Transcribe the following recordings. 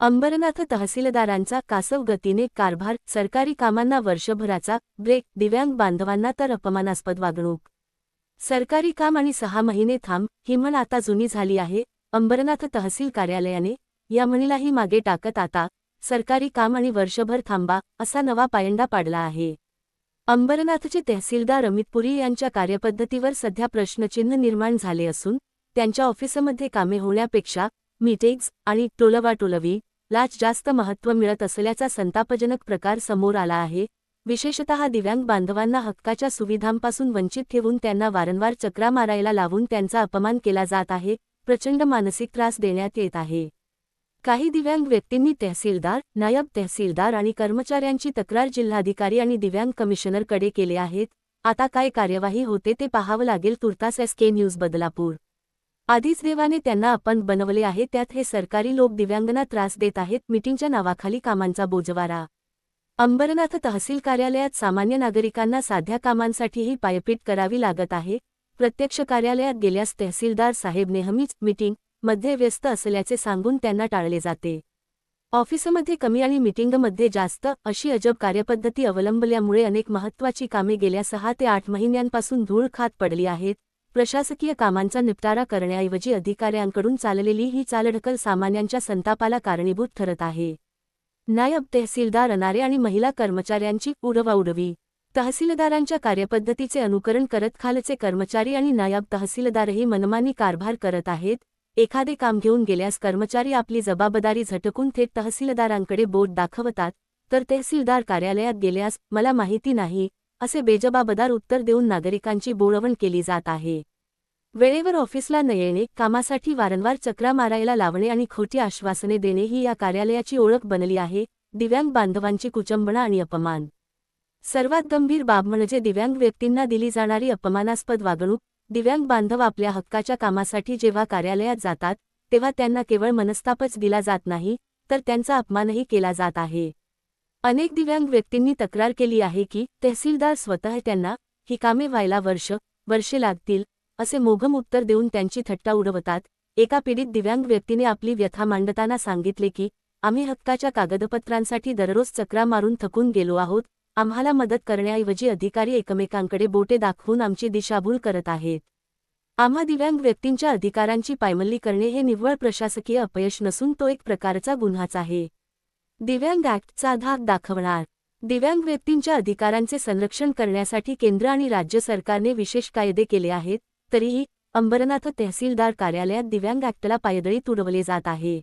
अंबरनाथ तहसीलदारांचा कासव गतीने कारभार, सरकारी कामांना वर्षभराचा ब्रेक, दिव्यांग बांधवांना तर अपमानास्पद वागणूक. सरकारी काम आणि 6 महिने थांब ही म्हण आता जुनी झाली आहे. अंबरनाथ तहसील कार्यालयाने या म्हणीलाही मागे टाकत आता सरकारी काम आणि वर्षभर थांबा असा नवा पायंडा पाडला आहे. अंबरनाथचे तहसीलदार अमित पुरी यांच्या कार्यपद्धतीवर सध्या प्रश्नचिन्ह निर्माण झाले असून त्यांच्या ऑफिसमध्ये कामे होण्यापेक्षा मीटिंग्ज आणि टोलवाटोलवी लाच जास्त महत्त्व मिळत असल्याचा संतापजनक प्रकार समोर आला आहे. विशेषतः दिव्यांग बांधवांना हक्काच्या सुविधांपासून वंचित ठेवून त्यांना वारंवार चकरा मारायला लावून त्यांचा अपमान केला जात आहे. प्रचंड मानसिक त्रास देण्यात येत आहे. काही दिव्यांग व्यक्तींनी तहसीलदार, नायब तहसीलदार आणि कर्मचाऱ्यांची तक्रार जिल्हाधिकारी आणि दिव्यांग कमिशनरकडे केले आहेत. आता काय कार्यवाही होते ते पाहावं लागेल. तुर्तास SK न्यूज बदलापूर. आधीच देवाने त्यांना अपंग बनवले आहे, त्यात हे सरकारी लोक दिव्यांगांना त्रास देत आहेत. मीटिंगच्या नावाखाली कामांचा बोजवारा. अंबरनाथ तहसील कार्यालयात सामान्य नागरिकांना साध्या कामांसाठीही पायपीट करावी लागत आहे. प्रत्यक्ष कार्यालयात गेल्यास तहसीलदार साहेब नेहमीच मीटिंग मध्ये व्यस्त असल्याचे सांगून त्यांना टाळले जाते. ऑफिसमध्ये कमी आणि मीटिंगमध्ये जास्त अशी अजब कार्यपद्धती अवलंबल्यामुळे अनेक महत्त्वाची कामे गेल्या 6 ते 8 महिन्यांपासून धूळ खात पडली आहेत. प्रशासकीय कामांचा निपटारा करण्याऐवजी अधिकाऱ्यांकडून चाललेली ही चालढकल सामान्यांच्या संतापाला कारणीभूत ठरत आहे. नायब तहसीलदार अनारे आणि महिला कर्मचाऱ्यांची उडवाउडवी. तहसीलदारांच्या कार्यपद्धतीचे अनुकरण करत खालचे कर्मचारी आणि नायब तहसीलदारही मनमानी कारभार करत आहेत. एखादे काम घेऊन गेल्यास कर्मचारी आपली जबाबदारी झटकून थेट तहसीलदारांकडे बोट दाखवतात, तर तहसीलदार कार्यालयात गेल्यास मला माहिती नाही असे बेजबाबदार उत्तर देऊन नागरिकांची बोळवण केली जात आहे. वेळेवर ऑफिसला न येणे, कामासाठी वारंवार चकरा मारायला लावणे आणि खोटी आश्वासने देणे ही या कार्यालयाची ओळख बनली आहे. दिव्यांग बांधवांची कुचंबणा आणि अपमान. सर्वात गंभीर बाब म्हणजे दिव्यांग व्यक्तींना दिली जाणारी अपमानास्पद वागणूक. दिव्यांग बांधव आपल्या हक्काच्या कामासाठी जेव्हा कार्यालयात जातात तेव्हा त्यांना केवळ मनस्तापच दिला जात नाही, तर त्यांचा अपमानही केला जात आहे. अनेक दिव्यांग व्यक्तींनी तक्रार केली आहे की तहसीलदार स्वतः त्यांना ही कामे व्हायला वर्षे लागतील असे मोघम उत्तर देऊन त्यांची थट्टा उडवतात. एका पीडित दिव्यांग व्यक्तीने आपली व्यथा मांडताना सांगितले की आम्ही हक्काच्या कागदपत्रांसाठी दररोज चकरा मारून थकून गेलो आहोत. आम्हाला मदत करण्याऐवजी अधिकारी एकमेकांकडे बोटे दाखवून आमची दिशाभूल करत आहेत. आम्हा दिव्यांग व्यक्तींच्या अधिकारांची पायमल्ली करणे हे निव्वळ प्रशासकीय अपयश नसून तो एक प्रकारचा गुन्हाच आहे. दिव्यांग ॲक्टचा धाक दाखवणार. दिव्यांग व्यक्तींच्या अधिकारांचे संरक्षण करण्यासाठी केंद्र आणि राज्य सरकारने विशेष कायदे केले आहेत. तरीही अंबरनाथ तहसीलदार कार्यालयात दिव्यांग ॲक्टला पायदळी तुडवले जात आहे.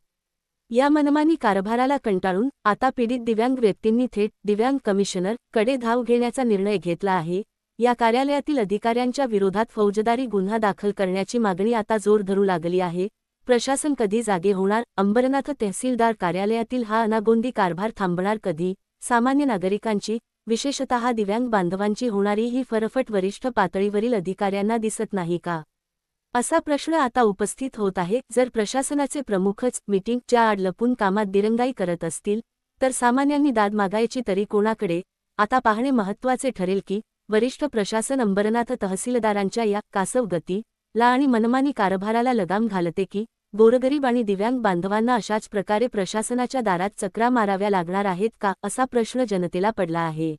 या मनमानी कारभाराला कंटाळून आता पीडित दिव्यांग व्यक्तींनी थेट दिव्यांग कमिशनर कडे धाव घेण्याचा निर्णय घेतला आहे. या कार्यालयातील अधिकाऱ्यांच्या विरोधात फौजदारी गुन्हा दाखल करण्याची मागणी आता जोर धरू लागली आहे. प्रशासन कधी जागे होणार? अंबरनाथ तहसीलदार कार्यालयातील हा अनागोंदी कारभार थांबणार कधी? सामान्य नागरिकांची, विशेषतः दिव्यांग बांधवांची होणारी ही फरफट वरिष्ठ पातळीवरील अधिकाऱ्यांना दिसत नाही का, असा प्रश्न आता उपस्थित होत आहे. जर प्रशासनाचे प्रमुखच मीटिंगच्या आड लपून कामात दिरंगाई करत असतील तर सामान्यांनी दाद मागायची तरी कोणाकडे? आता पाहणे महत्त्वाचे ठरेल की वरिष्ठ प्रशासन अंबरनाथ तहसीलदारांच्या या कासव गती ला आणि मनमानी कारभाराला लगाम घालते की गोरगरीब आणि दिव्यांग बांधवांना अशाच प्रकारे प्रशासनाच्या दारात चकरा माराव्या लागणार आहेत का, असा प्रश्न जनतेला पडला आहे.